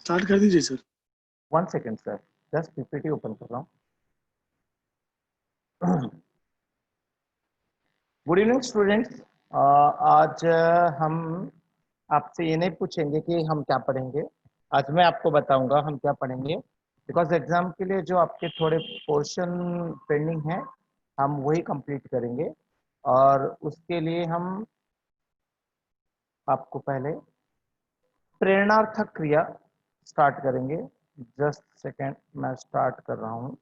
Start कर दीजिए sir. 1 second sir, just PPT open कर रहा हूँ। Good evening students. आज हम आपसे ये नहीं पूछेंगे कि हम क्या पढ़ेंगे। आज मैं आपको बताऊंगा हम क्या पढ़ेंगे, बिकॉज एग्जाम के लिए जो आपके थोड़े पोर्शन पेंडिंग है हम वही कंप्लीट करेंगे। और उसके लिए हम आपको पहले प्रेरणार्थक क्रिया स्टार्ट करेंगे। जस्ट सेकेंड, मैं स्टार्ट कर रहा हूँ।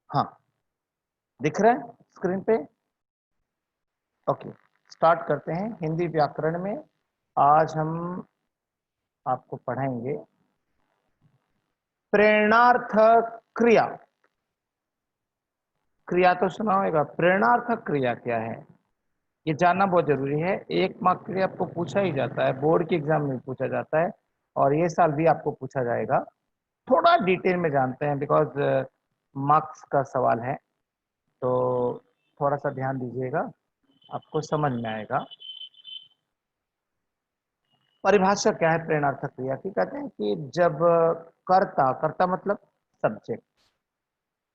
हाँ, दिख रहा है स्क्रीन पे? ओके, स्टार्ट करते हैं। हिंदी व्याकरण में आज हम आपको पढ़ाएंगे प्रेरणार्थक क्रिया। क्रिया तो सुना होगा, प्रेरणार्थक क्रिया क्या है ये जानना बहुत जरूरी है। 1 मार्क के लिए आपको पूछा ही जाता है, बोर्ड के एग्जाम में पूछा जाता है और ये साल भी आपको पूछा जाएगा। थोड़ा डिटेल में जानते हैं बिकॉज मार्क्स का सवाल है, तो थोड़ा सा ध्यान दीजिएगा, आपको समझ में आएगा। परिभाषा क्या है प्रेरणार्थक क्रिया की? कहते हैं कि जब कर्ता, कर्ता मतलब सब्जेक्ट,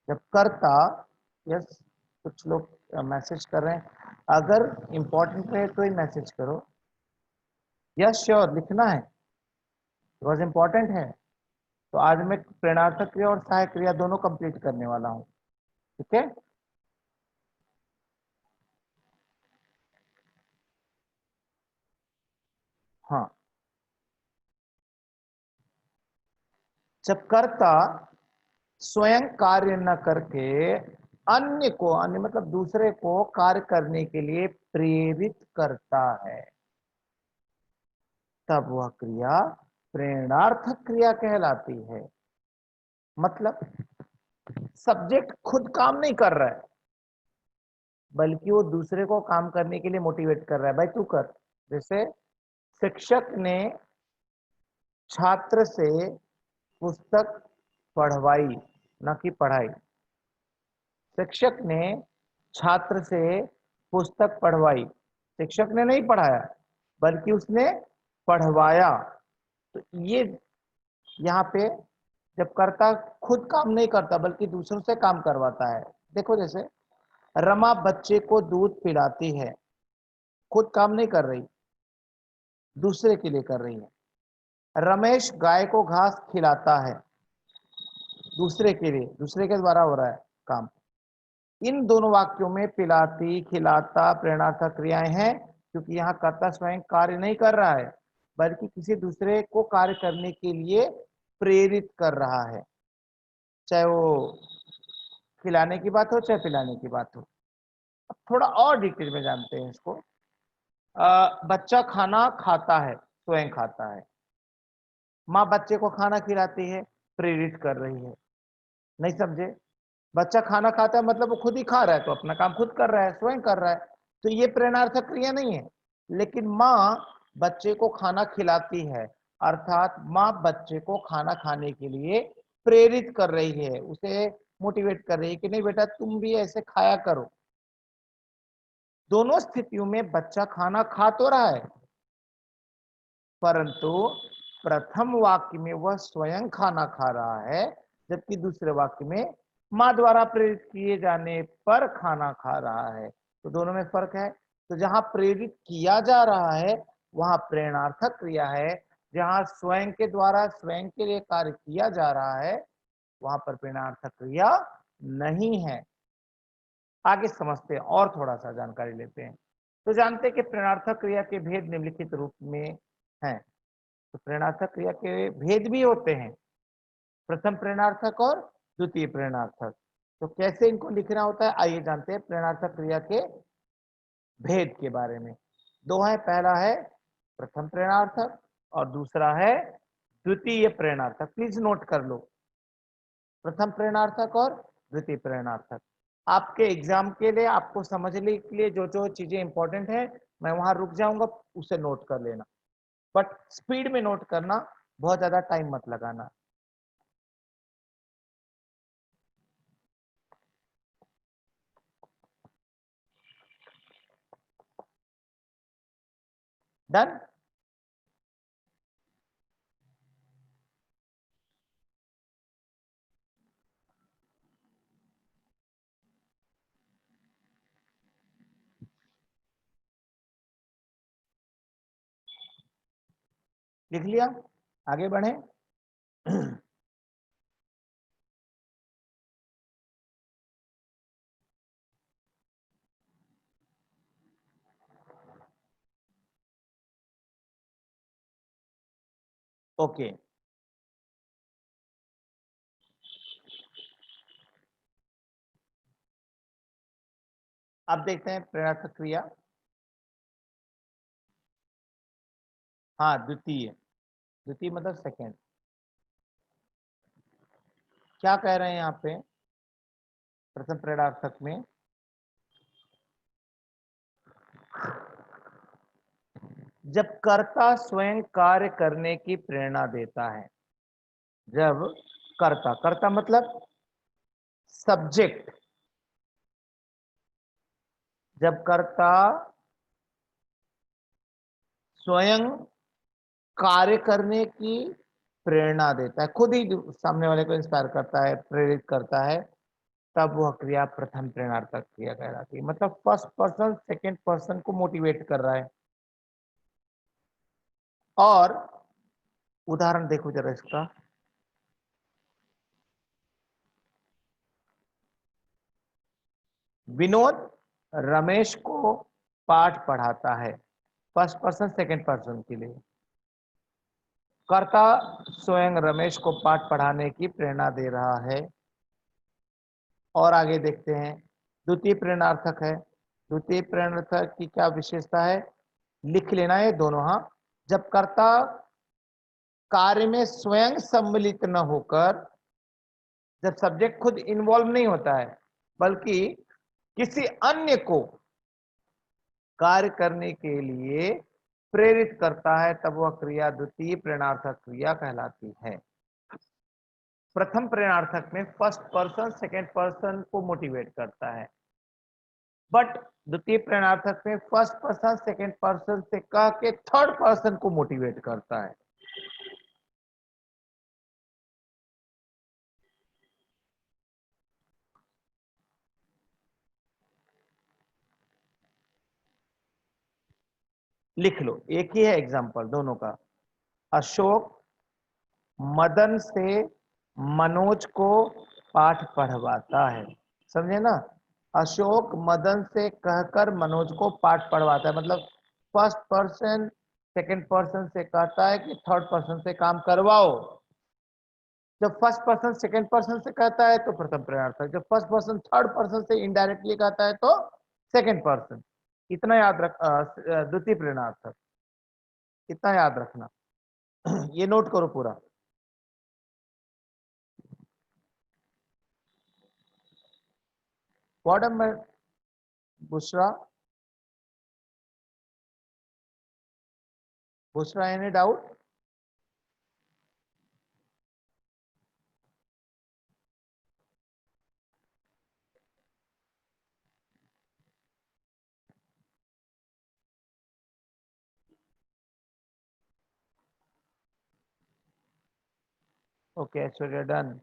जब कर्ता, यस कुछ लोग मैसेज कर रहे हैं, अगर इंपॉर्टेंट है तो ही मैसेज करो। यस श्योर लिखना है बिकॉज इंपॉर्टेंट है। तो आज मैं प्रेरणार्थक क्रिया और सहायक क्रिया दोनों कंप्लीट करने वाला हूं, ठीक है? हाँ, जब कर्ता स्वयं कार्य न करके अन्य को, अन्य मतलब दूसरे को कार्य करने के लिए प्रेरित करता है, तब वह क्रिया प्रेरणार्थक क्रिया कहलाती है। मतलब सब्जेक्ट खुद काम नहीं कर रहा है बल्कि वो दूसरे को काम करने के लिए मोटिवेट कर रहा है, भाई तू कर। जैसे शिक्षक ने छात्र से पुस्तक पढ़वाई, न कि पढ़ाई। शिक्षक ने छात्र से पुस्तक पढ़वाई, शिक्षक ने नहीं पढ़ाया बल्कि उसने पढ़वाया। तो ये यहाँ पे जब कर्ता खुद काम नहीं करता बल्कि दूसरों से काम करवाता है। देखो जैसे रमा बच्चे को दूध पिलाती है, खुद काम नहीं कर रही, दूसरे के लिए कर रही है। रमेश गाय को घास खिलाता है, दूसरे के लिए, दूसरे के द्वारा हो रहा है काम। इन दोनों वाक्यों में पिलाती, खिलाता प्रेरणार्थक क्रियाएं हैं, क्योंकि यहाँ कर्ता स्वयं कार्य नहीं कर रहा है बल्कि किसी दूसरे को कार्य करने के लिए प्रेरित कर रहा है, चाहे वो खिलाने की बात हो चाहे पिलाने की बात हो। अब थोड़ा और डिटेल में जानते हैं इसको। बच्चा खाना खाता है, स्वयं खाता है। माँ बच्चे को खाना खिलाती है, प्रेरित कर रही है। नहीं समझे? बच्चा खाना खाता है मतलब वो खुद ही खा रहा है, तो अपना काम खुद कर रहा है, स्वयं कर रहा है, तो ये प्रेरणार्थक क्रिया नहीं है। लेकिन माँ बच्चे को खाना खिलाती है, अर्थात माँ बच्चे को खाना खाने के लिए प्रेरित कर रही है, उसे मोटिवेट कर रही है कि नहीं बेटा तुम भी ऐसे खाया करो। दोनों स्थितियों में बच्चा खाना खा तो रहा है, परंतु प्रथम वाक्य में वह स्वयं खाना खा रहा है, जबकि दूसरे वाक्य में मां द्वारा प्रेरित किए जाने पर खाना खा रहा है। तो दोनों में फर्क है। तो जहां प्रेरित किया जा रहा है वहां प्रेरणार्थक क्रिया है, जहां स्वयं के द्वारा स्वयं के लिए कार्य किया जा रहा है वहां पर प्रेरणार्थक क्रिया नहीं है। आगे समझते हैं और थोड़ा सा जानकारी लेते हैं। तो जानते हैं कि प्रेरणार्थक क्रिया के भेद निम्नलिखित रूप में हैं। तो प्रेरणार्थक क्रिया के भेद भी होते हैं, प्रथम प्रेरणार्थक और द्वितीय प्रेरणार्थक। तो कैसे इनको लिखना होता है आइए जानते हैं प्रेरणार्थक क्रिया के भेद के बारे में। दो है, पहला है प्रथम प्रेरणार्थक और दूसरा है द्वितीय प्रेरणार्थक। प्लीज नोट कर लो, प्रथम प्रेरणार्थक और द्वितीय प्रेरणार्थक। आपके एग्जाम के लिए, आपको समझने के लिए जो जो चीजें इंपॉर्टेंट है मैं वहां रुक जाऊंगा, उसे नोट कर लेना, बट स्पीड में नोट करना, बहुत ज्यादा टाइम मत लगाना। डन। लिख लिया, आगे बढ़े। ओके, अब देखते हैं प्रेरणात्मक क्रिया। हाँ, द्वितीय, द्वितीय मतलब सेकेंड। क्या कह रहे हैं यहाँ पे प्रथम प्रेरणार्थक में? जब कर्ता स्वयं कार्य करने की प्रेरणा देता है, जब कर्ता, कर्ता मतलब सब्जेक्ट, जब कर्ता स्वयं कार्य करने की प्रेरणा देता है, खुद ही सामने वाले को इंस्पायर करता है, प्रेरित करता है, तब वह क्रिया प्रथम प्रेरणार्थक क्रिया कहलाती है। मतलब फर्स्ट पर्सन सेकंड पर्सन को मोटिवेट कर रहा है। और उदाहरण देखो जरा इसका। विनोद रमेश को पाठ पढ़ाता है, फर्स्ट पर्सन सेकंड पर्सन के लिए। कर्ता स्वयं रमेश को पाठ पढ़ाने की प्रेरणा दे रहा है। और आगे देखते हैं, द्वितीय प्रेरणार्थक है। द्वितीय प्रेरणार्थक की क्या विशेषता है, लिख लेना है दोनों। हाँ, जब कर्ता कार्य में स्वयं सम्मिलित न होकर, जब सब्जेक्ट खुद इन्वॉल्व नहीं होता है, बल्कि किसी अन्य को कार्य करने के लिए प्रेरित करता है, तब वह क्रिया द्वितीय प्रेरणार्थक क्रिया कहलाती है। प्रथम प्रेरणार्थक में फर्स्ट पर्सन सेकंड पर्सन को मोटिवेट करता है, बट द्वितीय प्रेरणार्थक में फर्स्ट पर्सन सेकंड पर्सन से कह के थर्ड पर्सन को मोटिवेट करता है। लिख लो, एक ही है एग्जांपल दोनों का। अशोक मदन से मनोज को पाठ पढ़वाता है, समझे ना? अशोक मदन से कहकर मनोज को पाठ पढ़वाता है, मतलब फर्स्ट पर्सन सेकंड पर्सन से कहता है कि थर्ड पर्सन से काम करवाओ। जब फर्स्ट पर्सन सेकंड पर्सन से कहता है तो प्रथम प्रेरणार्थक, जब फर्स्ट पर्सन थर्ड पर्सन से इनडायरेक्टली कहता है तो सेकंड पर्सन। इतना याद रख, द्वितीय प्रेरणार्थक, इतना याद रखना। ये नोट करो पूरा। What am Bushra, Bushra any doubt? Okay Aishwarya, done.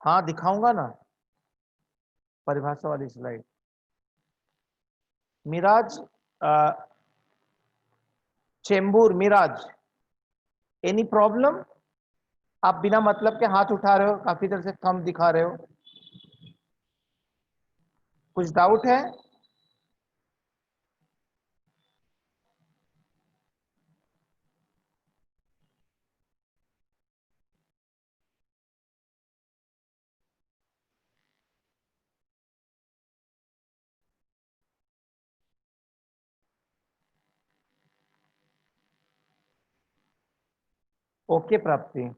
हाँ दिखाऊंगा ना, परिभाषा वाली slide. Miraj, Chembur Miraj, any problem? आप बिना मतलब के हाथ उठा रहे हो, काफी देर से थंब दिखा रहे हो, कुछ डाउट है? ओके प्राप्ति।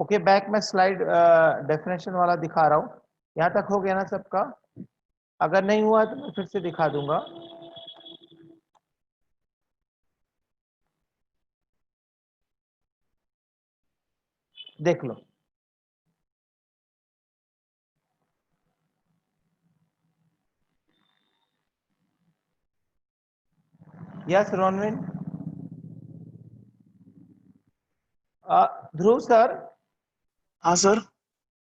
ओके, बैक में स्लाइड डेफिनेशन वाला दिखा रहा हूँ। यहाँ तक हो गया ना सबका? अगर नहीं हुआ तो मैं फिर से दिखा दूंगा। देख लो। यस रोनविन। ध्रुव सर, हाँ सर।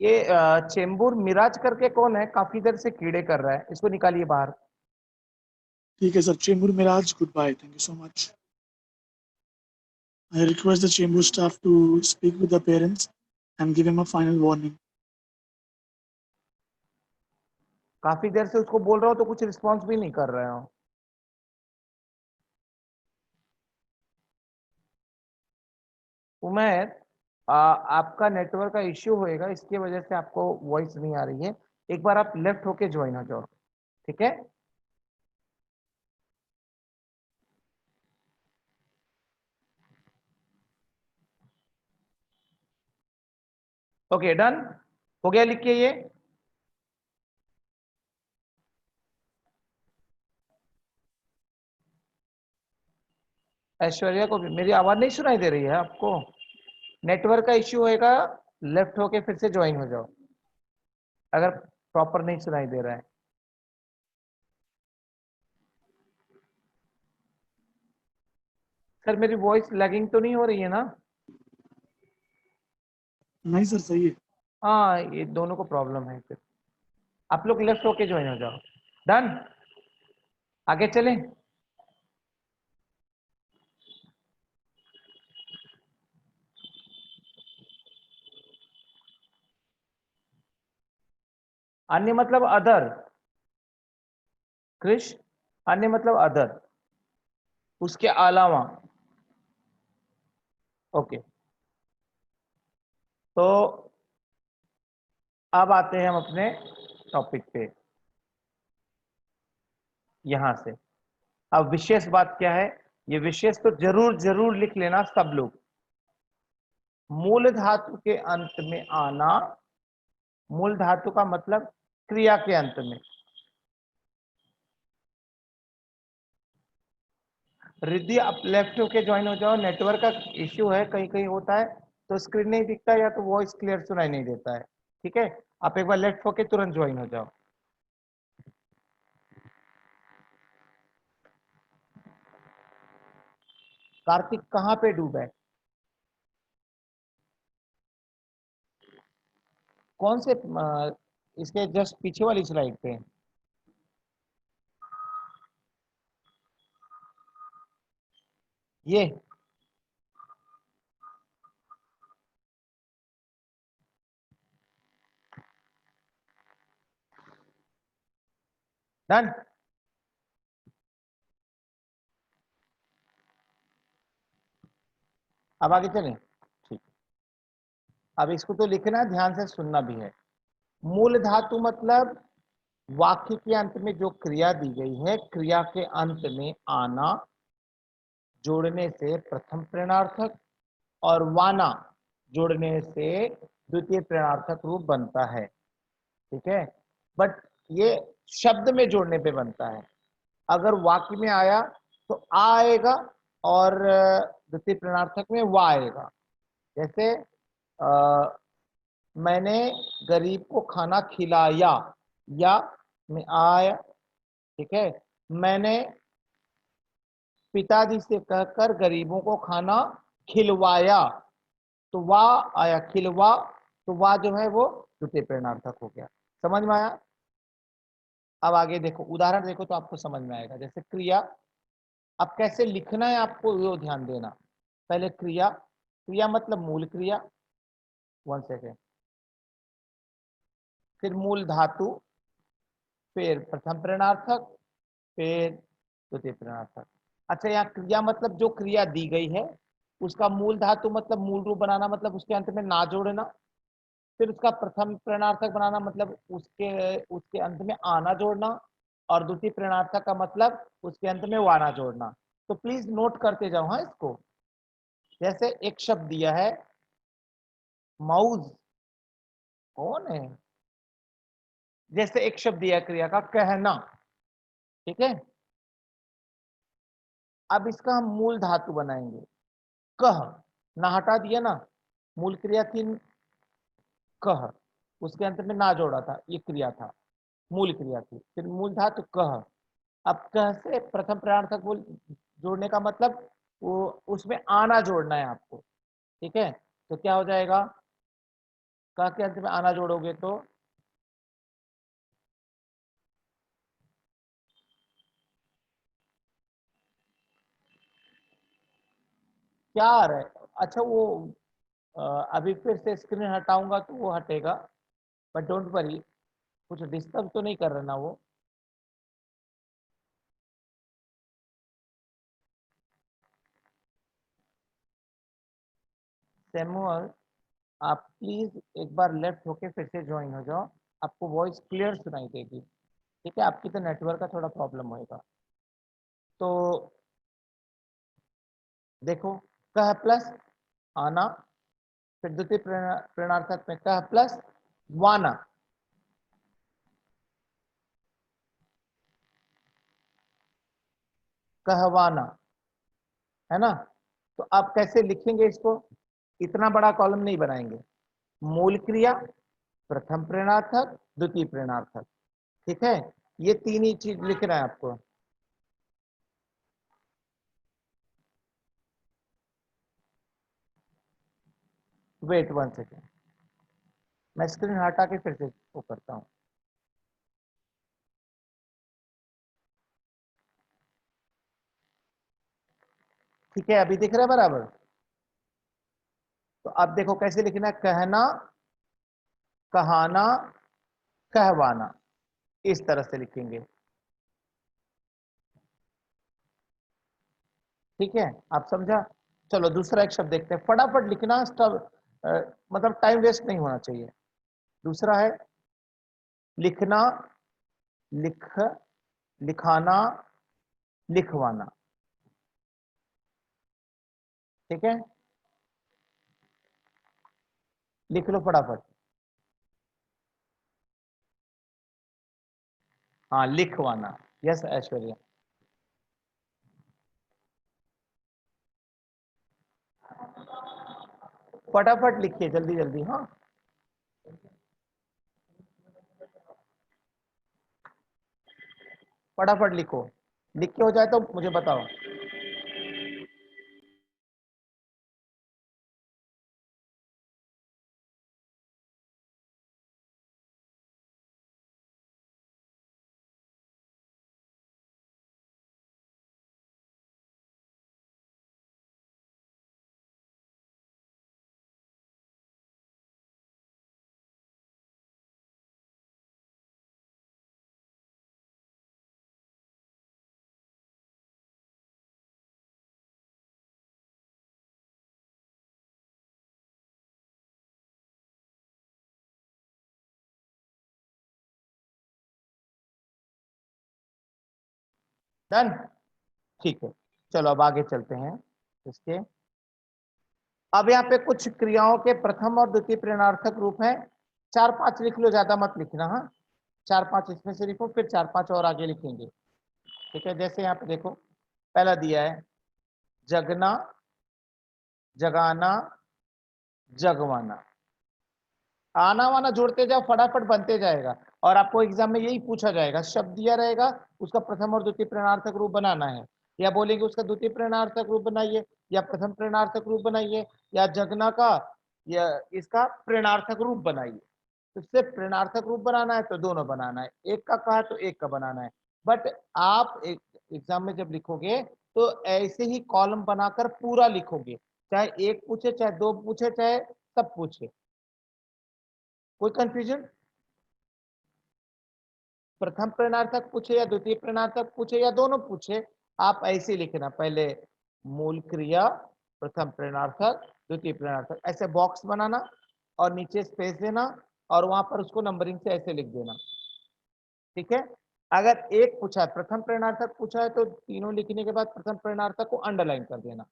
ये चेंबूर मिराज करके कौन है? काफी देर से कीड़े कर रहा है, इसको निकालिए बाहर। ठीक है sir. Chembur Miraj, goodbye, thank you so much. I request the Chambers staff to speak with the parents and give him a final warning. काफी देर से उसको बोल रहा हूँ तो कुछ रिस्पॉन्स भी नहीं कर रहे हो। उमेर, आपका नेटवर्क का इश्यू होएगा, इसकी वजह से आपको वॉइस नहीं आ रही है। एक बार आप लेफ्ट होके ज्वाइन हो जाओ, ठीक है? ओके डन, हो गया, लिखिए ये। ऐश्वर्या को भी मेरी आवाज नहीं सुनाई दे रही है आपको? नेटवर्क का इश्यू होएगा, लेफ्ट होके फिर से ज्वाइन हो जाओ अगर प्रॉपर नहीं सुनाई दे रहा है। सर मेरी वॉइस लैगिंग तो नहीं हो रही है ना? नहीं सर, सही है। हाँ, ये दोनों को प्रॉब्लम है। फिर आप लोग लेफ्ट होके ज्वाइन हो जाओ। डन, आगे चलें। अन्य मतलब अदर। कृष, अन्य मतलब अदर, उसके अलावा। ओके, तो अब आते हैं हम अपने टॉपिक पे। यहां से अब विशेष बात क्या है? ये विशेष तो जरूर जरूर लिख लेना सब लोग। मूल धातु के अंत में आना। मूल धातु का मतलब क्रिया के अंत में। रिद्धि, आप लेफ्ट होके ज्वाइन हो जाओ। नेटवर्क का इश्यू है, कहीं कहीं होता है तो स्क्रीन नहीं दिखता या तो वॉइस क्लियर सुनाई नहीं देता है। ठीक है, आप एक बार लेफ्ट होके तुरंत ज्वाइन हो जाओ। कार्तिक कहाँ पे डूबा है? कौन से इसके जस्ट पीछे वाली स्लाइड पे? ये डन। अब आगे चलें। ठीक, अब इसको तो लिखना है, ध्यान से सुनना भी है। मूल धातु मतलब वाक्य के अंत में जो क्रिया दी गई है, क्रिया के अंत में आना, जोड़ने से प्रथम प्रेरणार्थक, और वाना जोड़ने से द्वितीय प्रेरणार्थक रूप बनता है। ठीक है, बट ये शब्द में जोड़ने पे बनता है। अगर वाक्य में आया तो आ आएगा और द्वितीय प्रेरणार्थक में वा आएगा। जैसे मैंने गरीब को खाना खिलाया, या में आया। ठीक है, मैंने पिताजी से कहकर गरीबों को खाना खिलवाया, तो वाह आया, खिलवा। तो वाह जो है वो द्वितीय प्रेरणार्थक हो गया। समझ में आया? अब आगे देखो, उदाहरण देखो तो आपको समझ में आएगा। जैसे क्रिया, अब कैसे लिखना है आपको वो ध्यान देना। पहले क्रिया, क्रिया मतलब मूल क्रिया। 1 सेकेंड। फिर मूल धातु, फिर प्रथम प्रेरणार्थक, फिर द्वितीय प्रेरणार्थक। अच्छा, यहाँ क्रिया मतलब जो क्रिया दी गई है उसका मूल धातु मतलब मूल रूप बनाना, मतलब उसके अंत में ना जोड़ना। फिर उसका प्रथम प्रेरणार्थक बनाना मतलब उसके उसके अंत में आना जोड़ना। और द्वितीय प्रेरणार्थक का मतलब उसके अंत में वाना जोड़ना। तो प्लीज नोट करते जाओ हाँ इसको। जैसे एक शब्द दिया है माउस कौन है? जैसे एक शब्द दिया क्रिया का कहना, ठीक है। अब इसका हम मूल धातु बनाएंगे, कह, ना हटा दिया ना, मूल क्रिया थी कह, उसके अंत में ना जोड़ा था, ये क्रिया था, मूल क्रिया थी, फिर मूल धातु कह। अब कह से प्रथम प्रणार्थक मूल जोड़ने का मतलब वो उसमें आना जोड़ना है आपको, ठीक है। तो क्या हो जाएगा, कह के अंत में आना जोड़ोगे तो क्या आ रहा है? अच्छा वो अ, अभी फिर से स्क्रीन हटाऊंगा तो वो हटेगा, बट डोंट वरी, कुछ डिस्टर्ब तो नहीं कर रहा ना वो। सैमुअल, आप प्लीज एक बार लेफ्ट होके फिर से ज्वाइन हो जाओ, आपको वॉइस क्लियर सुनाई देगी, ठीक है। आपकी तो नेटवर्क का थोड़ा प्रॉब्लम होएगा। तो देखो, कह प्लस आना, फिर द्वितीय प्रेरणार्थक में कह प्लस वाना, कहवाना, है ना। तो आप कैसे लिखेंगे इसको, इतना बड़ा कॉलम नहीं बनाएंगे, मूल क्रिया, प्रथम प्रेरणार्थक, द्वितीय प्रेरणार्थक, ठीक है। ये तीन ही चीज लिखना है आपको। वेट 1 सेकेंड, मैं स्क्रीन हटा के फिर से वो करता हूँ। ठीक है, अभी दिख रहा है बराबर। तो अब देखो कैसे लिखना है, कहना, कहाना, कहवाना, इस तरह से लिखेंगे, ठीक है। आप समझा। चलो दूसरा एक शब्द देखते हैं, फटाफट लिखना, मतलब टाइम वेस्ट नहीं होना चाहिए। दूसरा है लिखना, लिख, लिखाना, लिखवाना, ठीक है। लिख लो फटाफट। हाँ, लिखवाना, यस ऐश्वर्या। फटाफट लिखिए, जल्दी जल्दी, हाँ। फटाफट लिखो, लिख के हो जाए तो मुझे बताओ। डन, ठीक है। चलो अब आगे चलते हैं इसके। अब यहाँ पे कुछ क्रियाओं के प्रथम और द्वितीय प्रेरणार्थक रूप हैं, 4-5 लिख लो, ज्यादा मत लिखना, हाँ। 4-5 इसमें से लिखो, फिर 4-5 और आगे लिखेंगे, ठीक है। जैसे यहाँ पे देखो, पहला दिया है जगना, जगाना, जगवाना, आना वाना जोड़ते जाओ, फटाफट बनते जाएगा। और आपको एग्जाम में यही पूछा जाएगा, शब्द दिया रहेगा, उसका प्रथम और द्वितीय प्रेरणार्थक रूप बनाना है, या बोलेंगे उसका द्वितीय प्रेरणार्थक रूप बनाइए, या प्रथम प्रेरणार्थक रूप बनाइए, या जगना का या इसका प्रेरणार्थक रूप बनाइए। तो सिर्फ प्रेरणार्थक रूप बनाना है तो दोनों बनाना है, एक का कहा तो एक का बनाना है। बट आप एक एग्जाम में जब लिखोगे तो ऐसे ही कॉलम बनाकर पूरा लिखोगे, चाहे एक पूछे, चाहे दो पूछे, चाहे सब पूछे। कोई कंफ्यूजन? प्रथम प्रेरणार्थक पूछे या द्वितीय प्रेरणार्थक पूछे या दोनों पूछे, आप ऐसे लिखना, पहले मूल क्रिया, प्रथम प्रेरणार्थक, द्वितीय प्रेरणार्थक, ऐसे बॉक्स बनाना और नीचे स्पेस देना, और वहां पर उसको नंबरिंग से ऐसे लिख देना, ठीक है। अगर एक पूछा है, प्रथम प्रेरणार्थक पूछा है, तो तीनों लिखने के बाद प्रथम प्रेरणार्थक को अंडरलाइन कर देना।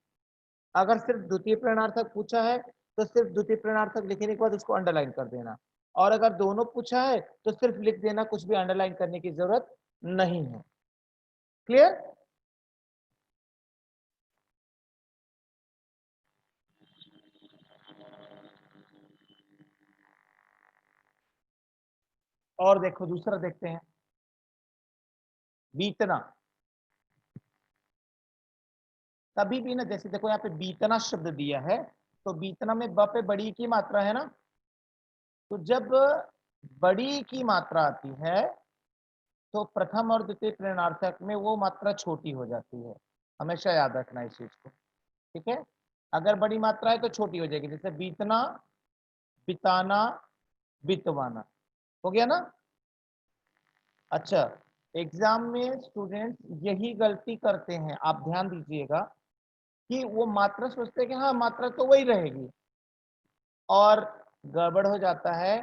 अगर सिर्फ द्वितीय प्रेरणार्थक पूछा है तो सिर्फ द्वितीय प्रणार्थक लिखने के बाद उसको अंडरलाइन कर देना, और अगर दोनों पूछा है तो सिर्फ लिख देना, कुछ भी अंडरलाइन करने की जरूरत नहीं है। क्लियर? और देखो दूसरा देखते हैं, बीतना। कभी भी ना, जैसे देखो यहाँ पे बीतना शब्द दिया है, तो बीतना में ब पे बड़ी की मात्रा है ना, तो जब बड़ी की मात्रा आती है तो प्रथम और द्वितीय प्रणार्थक में वो मात्रा छोटी हो जाती है। हमेशा याद रखना इस चीज को, ठीक है? अगर बड़ी मात्रा है तो छोटी हो जाएगी, जैसे बीतना, बिताना, बितवाना, हो गया ना? अच्छा, एग्जाम में स्टूडेंट्स यही गलती करते हैं, आप ध्यान दीजिएगा, कि वो मात्रा सोचते हैं कि हाँ मात्रा तो वही रहेगी, और गड़बड़ हो जाता है।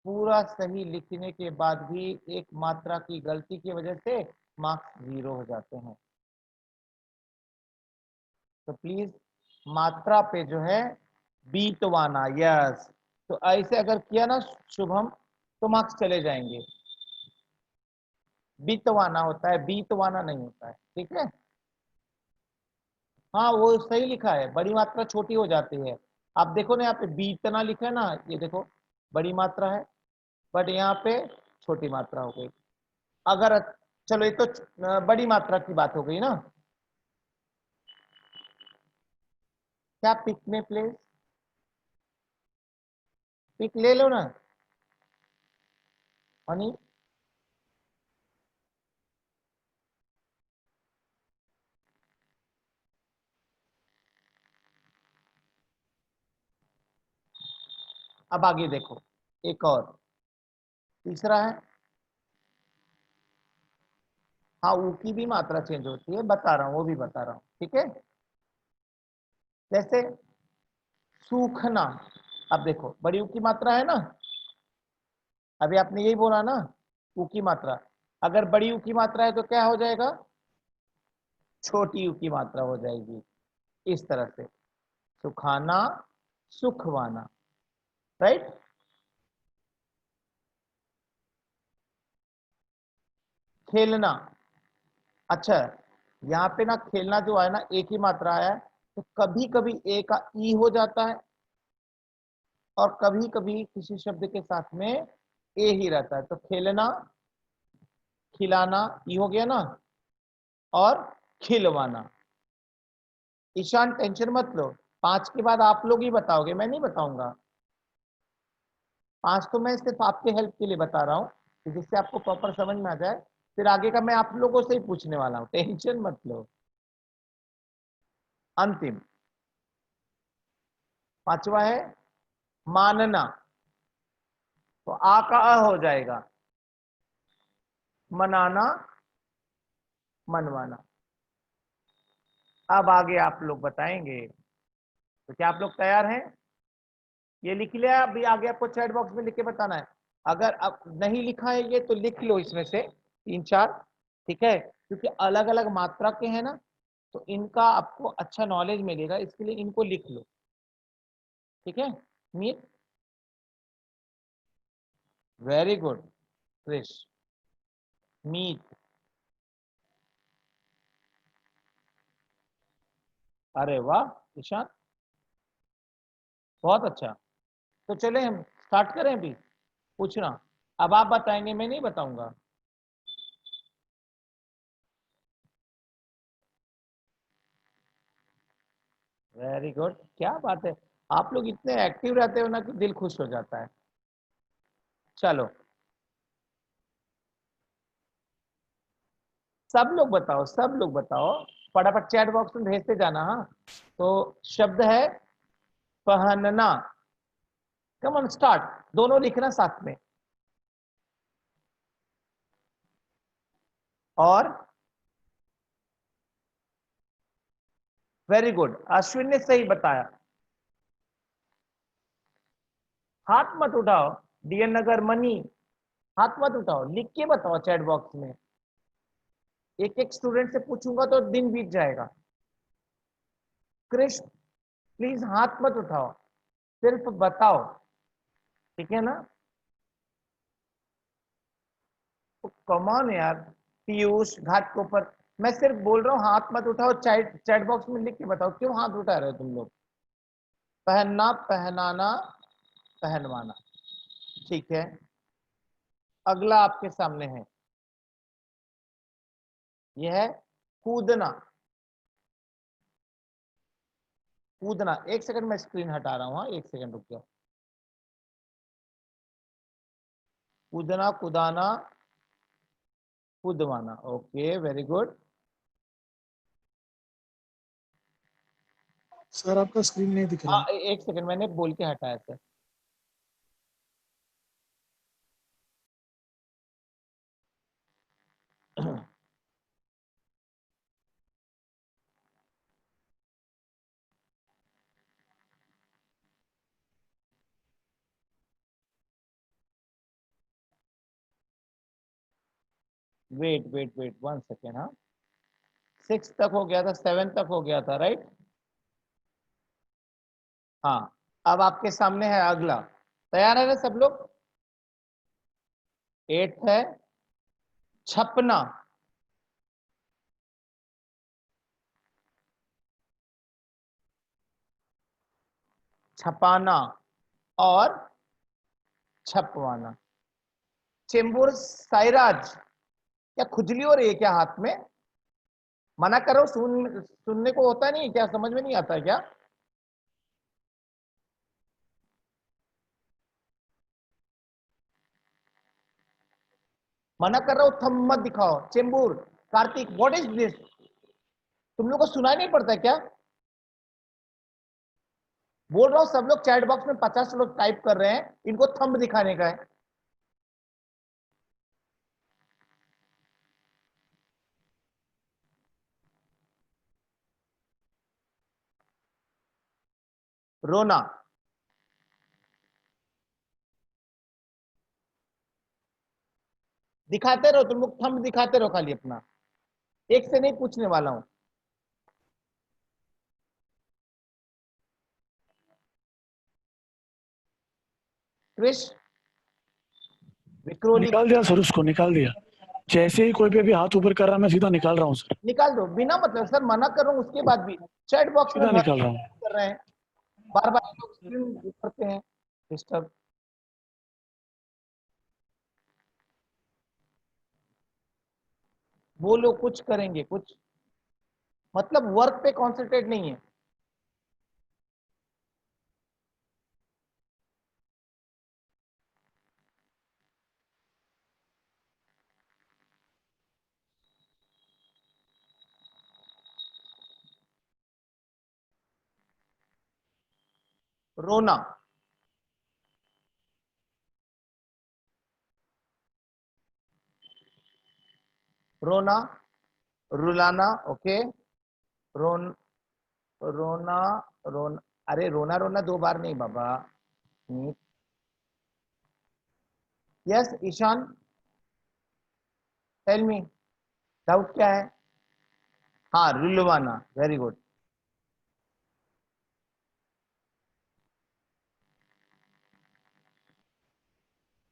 पूरा सही लिखने के बाद भी एक मात्रा की गलती की वजह से मार्क्स 0 हो जाते हैं। तो प्लीज मात्रा पे जो है बीतवाना, यस, तो ऐसे अगर किया ना शुभम, तो मार्क्स चले जाएंगे। बीतवाना होता है, बीतवाना नहीं होता है, ठीक है? हाँ वो सही लिखा है, बड़ी मात्रा छोटी हो जाती है। आप देखो ना यहाँ पे बीतना लिखा है ना, ये देखो बड़ी मात्रा है, बट यहाँ पे छोटी मात्रा हो गई। अगर, चलो ये तो बड़ी मात्रा की बात हो गई ना। क्या पिक में प्लेस, पिक ले लो ना हनी। अब आगे देखो, एक और तीसरा है, हाँ ऊ की भी मात्रा चेंज होती है, बता रहा हूं, वो भी बता रहा हूं, ठीक है? जैसे सूखना, अब देखो बड़ी ऊ की मात्रा है ना, अभी आपने यही बोला ना, ऊ की मात्रा, अगर बड़ी ऊ की मात्रा है तो क्या हो जाएगा? छोटी ऊ की मात्रा हो जाएगी, इस तरह से। सुखाना, सुखवाना, राइट? खेलना, अच्छा, यहाँ पे ना खेलना जो है ना एक ही मात्रा है, तो कभी कभी ए का ई हो जाता है, और कभी कभी किसी शब्द के साथ में ए ही रहता है, तो खेलना, खिलाना, ई हो गया ना, और खिलवाना। ईशान टेंशन मत लो, 5 के बाद आप लोग ही बताओगे, मैं नहीं बताऊंगा। 5 तो मैं सिर्फ आपके हेल्प के लिए बता रहा हूँ, जिससे आपको प्रॉपर समझ में आ जाए, फिर आगे का मैं आप लोगों से ही पूछने वाला हूँ, टेंशन मत लो। अंतिम, पांचवा है मानना, तो आ का अ हो जाएगा, मनाना, मनवाना। अब आगे आप लोग बताएंगे, तो क्या आप लोग तैयार हैं? ये लिख लिया, अभी आगे आपको चैट बॉक्स में लिख के बताना है। अगर अब नहीं लिखा है ये तो लिख लो, इसमें से 3-4, ठीक है? क्योंकि अलग अलग मात्रा के हैं ना, तो इनका आपको अच्छा नॉलेज मिलेगा, इसके लिए इनको लिख लो, ठीक है? मीत, वेरी गुड क्रिश, मीत, अरे वाह ईशान, बहुत अच्छा। तो चले हम स्टार्ट करें अभी पूछना, अब आप बताएंगे, मैं नहीं बताऊंगा। वेरी गुड, क्या बात है, आप लोग इतने एक्टिव रहते हो ना कि दिल खुश हो जाता है। चलो सब लोग बताओ, सब लोग बताओ, फटाफट चैट बॉक्स में भेजते जाना, हाँ। तो शब्द है पहनना, कम ऑन स्टार्ट, दोनों लिखना साथ में। और वेरी गुड, अश्विन ने सही बताया। हाथ मत उठाओ, डीएन नगर मनी, हाथ मत उठाओ, लिख के बताओ चैट बॉक्स में, एक एक स्टूडेंट से पूछूंगा तो दिन बीत जाएगा। कृष्ण प्लीज हाथ मत उठाओ, सिर्फ बताओ, ठीक है ना। तो कमान यार, पीयूष घाटकोपर, मैं सिर्फ बोल रहा हूँ हाथ मत उठाओ, चैट चैट बॉक्स में लिख के बताओ क्यों हाथ उठा रहे हो तुम लोग। पहनना, पहनाना, पहनवाना, ठीक है। अगला आपके सामने है, यह है कूदना। कूदना, एक सेकंड मैं स्क्रीन हटा रहा हूं, हाँ एक सेकंड रुक जाओ। कूदना, कुदाना, कूदवाना, ओके वेरी गुड। सर आपका स्क्रीन नहीं दिख रहा हाँ है। एक सेकंड, मैंने बोल के हटाया sir. Wait wait wait 1 second, हाँ 6 तक हो गया था, 7 तक हो गया था, राइट। हाँ, अब आपके सामने है अगला, तैयार है ना सब लोग। 8 है छपना। छपाना और छपवाना। चेंबूर साइराज, क्या खुजली हो रही है क्या हाथ में? मना करो, सुनने को होता नहीं क्या, समझ में नहीं आता क्या? मना कर रहा हूं, थंब मत दिखाओ। Chembur, Kartik, what is this? तुम लोग को सुनाई नहीं पड़ता क्या? बोल रहा हूं, सब लोग चैट बॉक्स में 50 लोग टाइप कर रहे हैं, इनको थंब दिखाने का है। रोना, दिखाते रहो तुम लोग, थंब दिखाते रहो खाली अपना, एक से नहीं पूछने वाला हूं। क्रिश, विक्रोली, निकाल दिया सर, उसको निकाल दिया। जैसे ही कोई भी अभी हाथ ऊपर कर रहा है, मैं सीधा निकाल रहा हूँ सर। निकाल दो बिना मतलब, सर मना कर रहा हूं उसके बाद भी चैट बॉक्स में सीधा भर निकाल रहा हूँ। कर रहे हैं, बार बार लोग स्क्रीन करते हैं डिस्टर्ब। वो लोग कुछ करेंगे कुछ, मतलब वर्क पे कॉन्सेंट्रेट नहीं है। रोना, रोना, रुलाना, ओके। रोन रोना, रोना, अरे रोना रोना 2 बार नहीं बाबा। Yes Ishan, tell me, doubt क्या है? हाँ रुलवाना, वेरी गुड।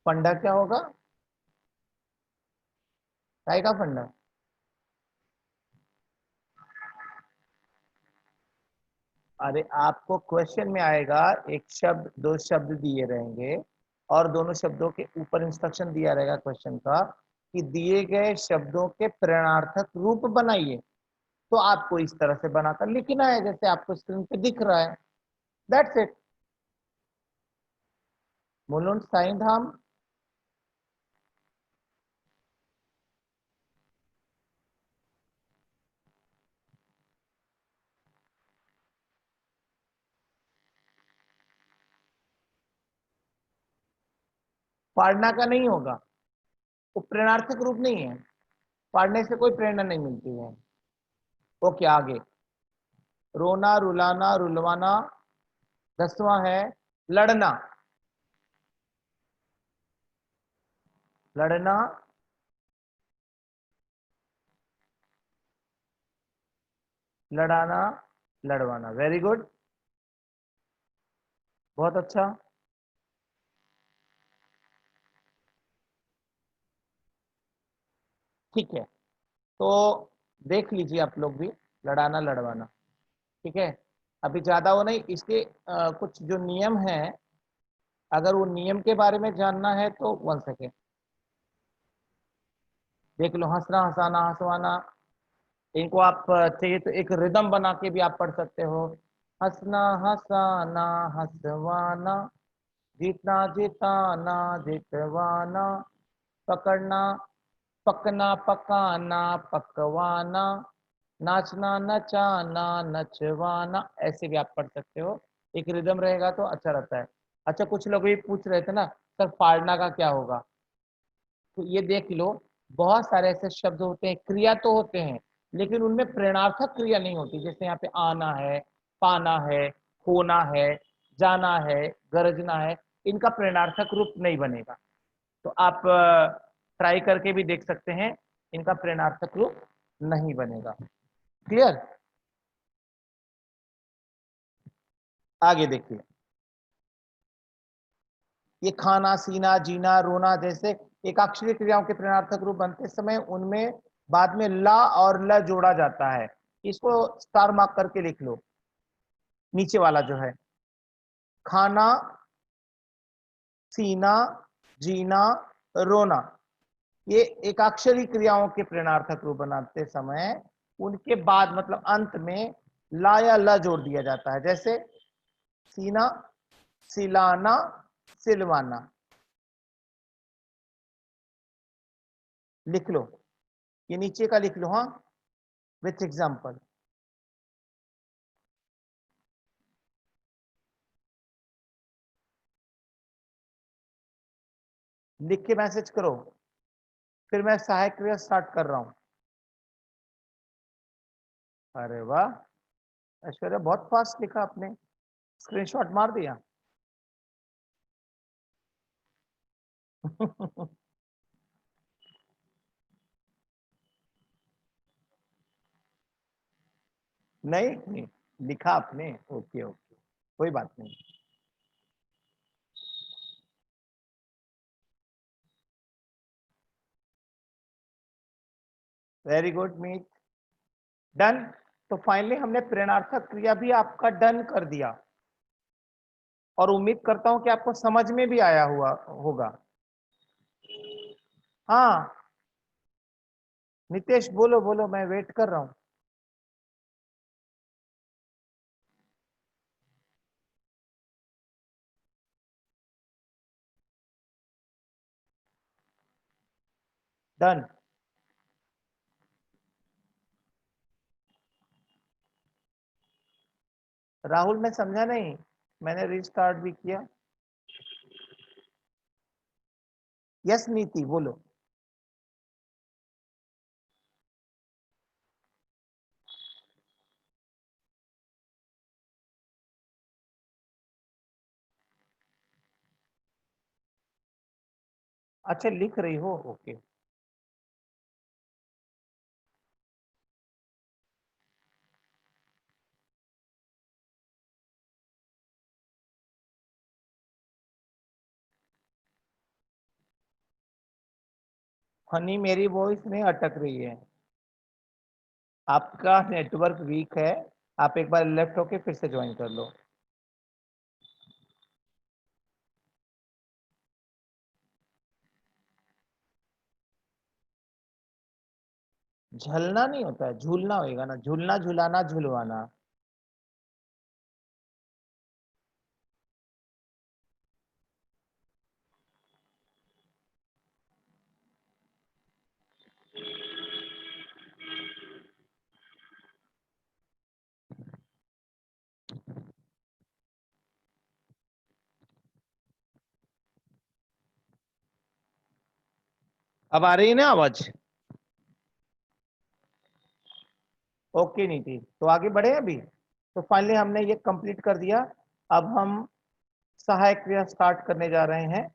फंडा क्या होगा? काय का फंडा? अरे आपको क्वेश्चन में आएगा, एक शब्द, 2 शब्द दिए रहेंगे और दोनों शब्दों के ऊपर इंस्ट्रक्शन दिया रहेगा क्वेश्चन का कि दिए गए शब्दों के प्रेरणार्थक रूप बनाइए। तो आपको इस तरह से बनाकर लिखना है जैसे आपको स्क्रीन पे दिख रहा है, दैट्स इट। मुलुंड साइन धाम, पाड़ना का नहीं होगा, वो प्रेरणार्थक रूप नहीं है, पढ़ने से कोई प्रेरणा नहीं मिलती है। ओके आगे, रोना, रुलाना, रुलवाना। 10वां है लड़ना। लड़ना, लड़ाना, लड़वाना, वेरी गुड। बहुत अच्छा। ठीक है, तो देख लीजिए आप लोग भी, लड़ाना लड़वाना। ठीक है, अभी ज्यादा वो नहीं, इसके कुछ जो नियम है, अगर वो नियम के बारे में जानना है तो 1 सेकेंड देख लो। हंसना, हंसाना, हंसवाना, इनको आप चाहिए तो एक रिदम बना के भी आप पढ़ सकते हो। हंसना, हंसाना, हंसवाना, जीतना, जिताना, जितवाना, पकड़ना, पकना, पकाना, पकवाना, नाचना, नचाना, नचवाना, ऐसे भी आप पढ़ सकते हो। एक रिदम रहेगा तो अच्छा रहता है। अच्छा, कुछ लोग ये पूछ रहे थे ना, सर फाड़ना का क्या होगा? तो ये देख लो, बहुत सारे ऐसे शब्द होते हैं, क्रिया तो होते हैं, लेकिन उनमें प्रेरणार्थक क्रिया नहीं होती। जैसे यहाँ पे आना है, पाना है, होना है, जाना है, गरजना है, इनका प्रेरणार्थक रूप नहीं बनेगा। तो आप ट्राई करके भी देख सकते हैं, इनका प्रेरणार्थक रूप नहीं बनेगा। क्लियर? आगे देखिए, ये खाना, सीना, जीना, रोना जैसे एकाक्षरी क्रियाओं के प्रेरणार्थक रूप बनते समय उनमें बाद में ला और ल जोड़ा जाता है। इसको स्टार मार्क करके लिख लो, नीचे वाला जो है, खाना, सीना, जीना, रोना, ये एकाक्षरी क्रियाओं के प्रेरणार्थक रूप बनाते समय उनके बाद मतलब अंत में ला या ल जोड़ दिया जाता है। जैसे सीना, सिलाना, सिलवाना। लिख लो, ये नीचे का लिख लो, हाँ, विथ एग्जाम्पल। लिख के मैसेज करो, फिर मैं सहायक क्रिया स्टार्ट कर रहा हूं। अरे वाह ऐश्वर्या, बहुत फास्ट लिखा आपने, स्क्रीनशॉट मार दिया। नहीं नहीं, लिखा आपने, ओके ओके, कोई बात नहीं। वेरी गुड मीत, डन। तो फाइनली हमने प्रेरणार्थक क्रिया भी आपका डन कर दिया, और उम्मीद करता हूं कि आपको समझ में भी आया हुआ होगा। हाँ, नितेश बोलो बोलो, मैं वेट कर रहा हूं। डन। राहुल मैं समझा नहीं, मैंने रिस्टार्ट भी किया। यस नीति बोलो। अच्छा लिख रही हो, ओके। हनी मेरी वॉइस नहीं अटक रही है, आपका नेटवर्क वीक है। आप एक बार लेफ्ट होके फिर से ज्वाइन कर लो। झलना नहीं होता है, झूलना होएगा ना, झूलना, झुलाना, झुलवाना। अब आ रही है ना आवाज? ओके नीति, तो आगे बढ़े अभी। तो फाइनली हमने ये कंप्लीट कर दिया। अब हम सहायक क्रिया स्टार्ट करने जा रहे हैं।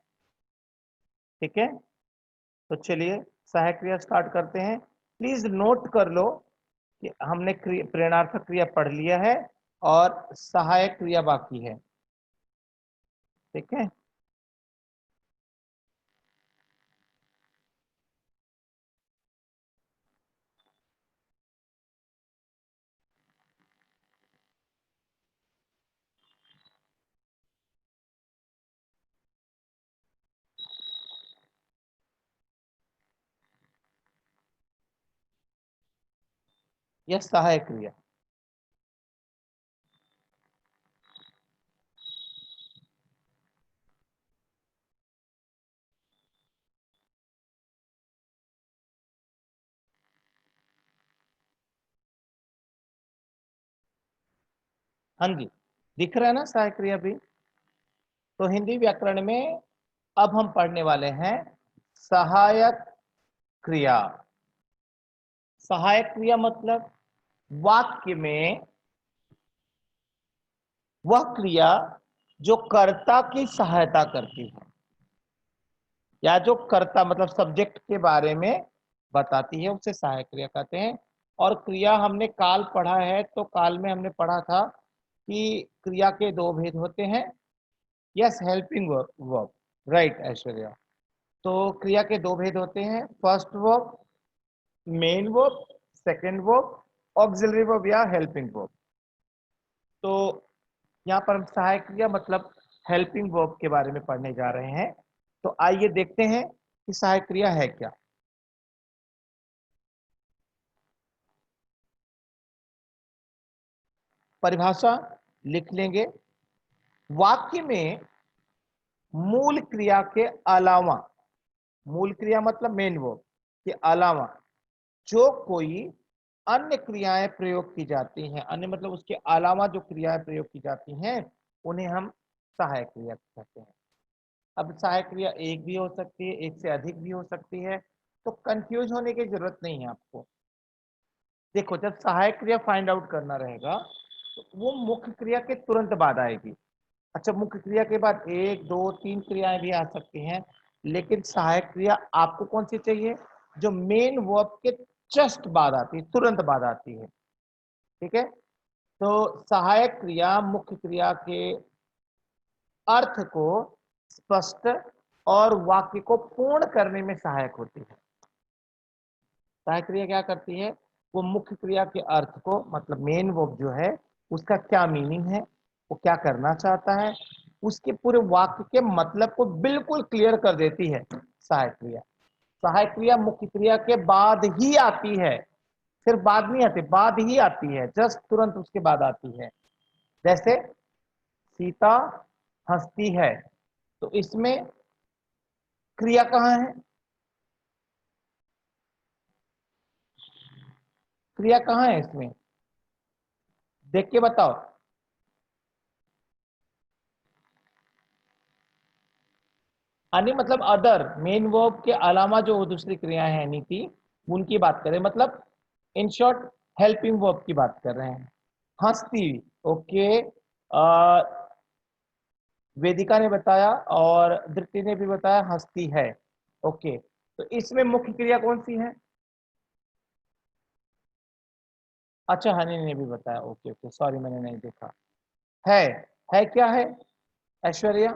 ठीक है, तो चलिए सहायक क्रिया स्टार्ट करते हैं। प्लीज नोट कर लो कि हमने प्रेरणार्थक क्रिया पढ़ लिया है और सहायक क्रिया बाकी है। ठीक है। यह सहायक क्रिया। हाँ जी, दिख रहा है ना सहायक क्रिया भी। तो हिंदी व्याकरण में अब हम पढ़ने वाले हैं सहायक क्रिया। सहायक क्रिया मतलब वाक्य में वह क्रिया जो कर्ता की सहायता करती है, या जो कर्ता मतलब सब्जेक्ट के बारे में बताती है, उसे सहायक क्रिया कहते हैं। और क्रिया हमने काल पढ़ा है, तो काल में हमने पढ़ा था कि क्रिया के दो भेद होते हैं। Yes, helping verb, right Aishwarya. तो क्रिया के दो भेद होते हैं, first verb, main verb, second verb, auxiliary verb या हेल्पिंग वर्ब। तो यहाँ पर हम सहायक क्रिया मतलब हेल्पिंग वर्ब के बारे में पढ़ने जा रहे हैं। तो आइए देखते हैं कि सहायक क्रिया है क्या। परिभाषा लिख लेंगे। वाक्य में मूल क्रिया के अलावा, मूल क्रिया मतलब मेन वर्ब के अलावा जो कोई अन्य क्रियाएं प्रयोग की जाती हैं, अन्य मतलब उसके अलावा जो क्रियाएं प्रयोग की जाती हैं, उन्हें हम सहायक क्रिया कहते हैं। अब सहायक क्रिया एक भी हो सकती है, एक से अधिक भी हो सकती है, तो कंफ्यूज होने की जरूरत नहीं है आपको। देखो, जब सहायक क्रिया फाइंड आउट करना रहेगा तो वो मुख्य क्रिया के तुरंत बाद आएगी। अच्छा, मुख्य क्रिया के बाद एक दो तीन क्रियाएं भी आ सकती हैं, लेकिन सहायक क्रिया आपको कौन सी चाहिए? जो मेन वर्ब के जस्ट बाद आती है, तुरंत बाद आती है। ठीक है। तो सहायक क्रिया मुख्य क्रिया के अर्थ को स्पष्ट और वाक्य को पूर्ण करने में सहायक होती है। सहायक क्रिया क्या करती है? वो मुख्य क्रिया के अर्थ को मतलब मेन वर्ब जो है उसका क्या मीनिंग है, वो क्या करना चाहता है, उसके पूरे वाक्य के मतलब को बिल्कुल क्लियर कर देती है सहायक क्रिया। सहायक क्रिया मुख्य क्रिया के बाद ही आती है, सिर्फ बाद नहीं आती, बाद ही आती है, जस्ट तुरंत उसके बाद आती है। जैसे सीता हंसती है, तो इसमें क्रिया कहाँ है? क्रिया कहाँ है इसमें? देख के बताओ। अन्य मतलब अदर, मेन वर्ब के अलावा जो दूसरी क्रियाएं हैं नीति, उनकी बात करें, मतलब इन शॉर्ट हेल्पिंग वर्ब की बात कर रहे हैं। हंसती, ओके, वेदिका ने बताया और धृति ने भी बताया हंसती है। ओके, तो इसमें मुख्य क्रिया कौन सी है? अच्छा, हनी ने भी बताया। ओके ओके, सॉरी मैंने नहीं देखा। है है क्या है ऐश्वर्या?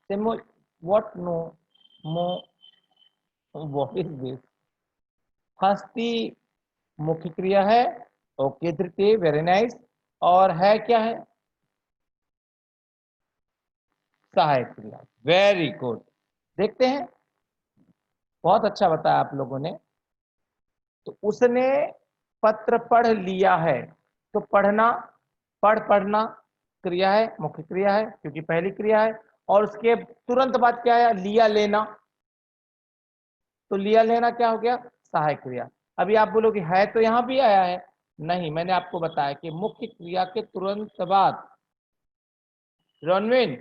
व्हाट? नो, मो, व्हाट इज दिस? हंसती मुख्य क्रिया है। ओके धृति, वेरी नाइस। और है क्या है? सहायक क्रिया, वेरी गुड। देखते हैं, बहुत अच्छा बताया आप लोगों ने। तो उसने पत्र पढ़ लिया है, तो पढ़ना, पढ़ना क्रिया है, मुख्य क्रिया है क्योंकि पहली क्रिया है। और उसके तुरंत बाद क्या है? लिया, लेना। तो लिया लेना क्या हो गया? सहायक क्रिया। अभी आप बोलोगे है तो यहां भी आया है। नहीं, मैंने आपको बताया कि मुख्य क्रिया के तुरंत बाद, रणवीन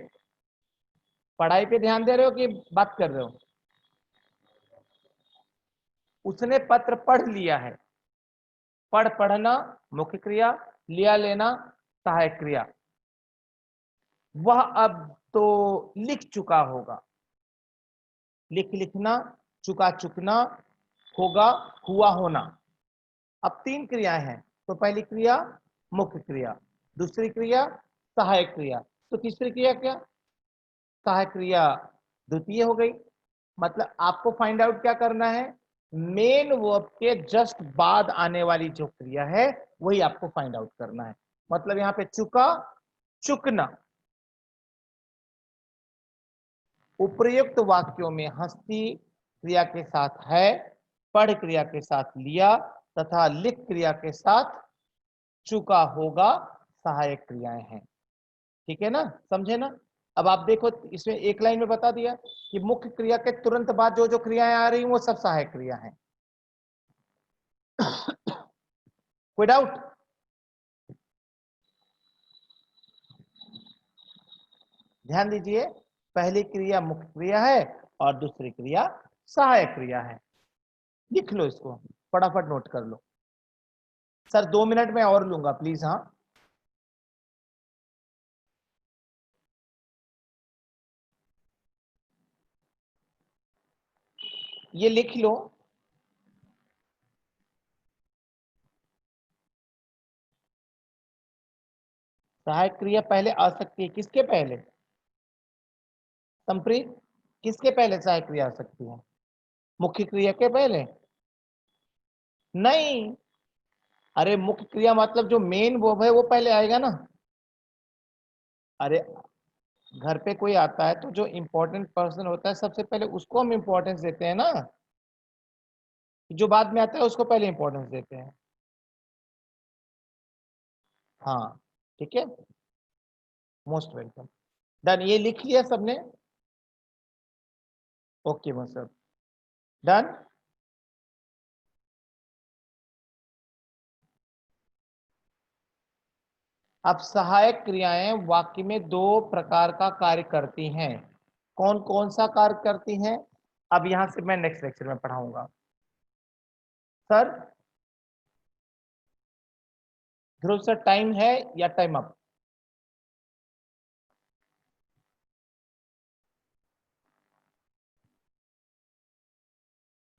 पढ़ाई पे ध्यान दे रहे हो कि बात कर रहे हो? उसने पत्र पढ़ लिया है, पढ़ना मुख्य क्रिया, लिया लेना सहायक क्रिया। वह अब तो लिख चुका होगा, लिखना, चुका चुकना, होगा हुआ होना। अब तीन क्रियाएं हैं, तो पहली क्रिया मुख्य क्रिया, दूसरी क्रिया सहायक क्रिया, तो तीसरी क्रिया क्या, सहायक क्रिया द्वितीय हो गई। मतलब आपको फाइंड आउट क्या करना है, मेन वर्ब के जस्ट बाद आने वाली जो क्रिया है वही आपको फाइंड आउट करना है। मतलब यहां पे चुका, चुकना। उपर्युक्त वाक्यों में हस्ती क्रिया के साथ है, पढ़ क्रिया के साथ लिया तथा लिख क्रिया के साथ चुका होगा सहायक क्रियाएं हैं। ठीक है ना, समझे ना। अब आप देखो इसमें एक लाइन में बता दिया कि मुख्य क्रिया के तुरंत बाद जो जो क्रियाएं आ रही हैं वो सब सहायक क्रिया हैं। कोई डाउट? ध्यान दीजिए, पहली क्रिया मुख्य क्रिया है और दूसरी क्रिया सहायक क्रिया है। लिख लो इसको, फटाफट नोट कर लो। सर 2 मिनट में और लूंगा प्लीज। हाँ, ये लिख लो। सहायक क्रिया पहले आ सकती है, किसके पहले? संप्रीत, किसके पहले सहायक क्रिया आ सकती है? मुख्य क्रिया के पहले? नहीं, अरे मुख्य क्रिया मतलब जो मेन वर्ब है वो पहले आएगा ना। अरे घर पे कोई आता है तो जो इंपॉर्टेंट पर्सन होता है सबसे पहले उसको हम इंपॉर्टेंस देते हैं ना, जो बाद में आता है उसको पहले इंपॉर्टेंस देते हैं। हाँ, ठीक है, मोस्ट वेलकम। डन, ये लिख लिया सबने? ओके मतलब डन। अब सहायक क्रियाएं वाक्य में 2 प्रकार का कार्य करती हैं। कौन कौन सा कार्य करती हैं, अब यहां से मैं नेक्स्ट लेक्चर में पढ़ाऊंगा। सर, ध्रुव सर टाइम है या टाइम अप?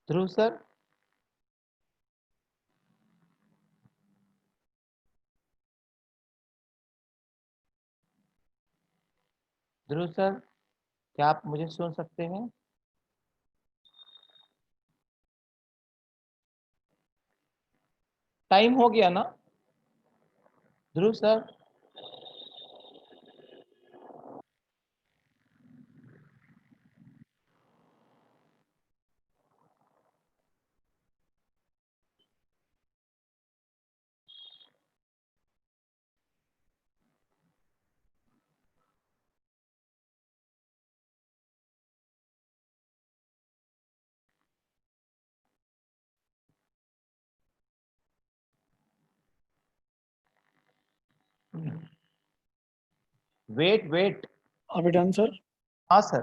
ध्रुव सर, ध्रुव सर, क्या आप मुझे सुन सकते हैं? टाइम हो गया ना Dhruv sir? Wait wait. Are we done, sir? हाँ सर।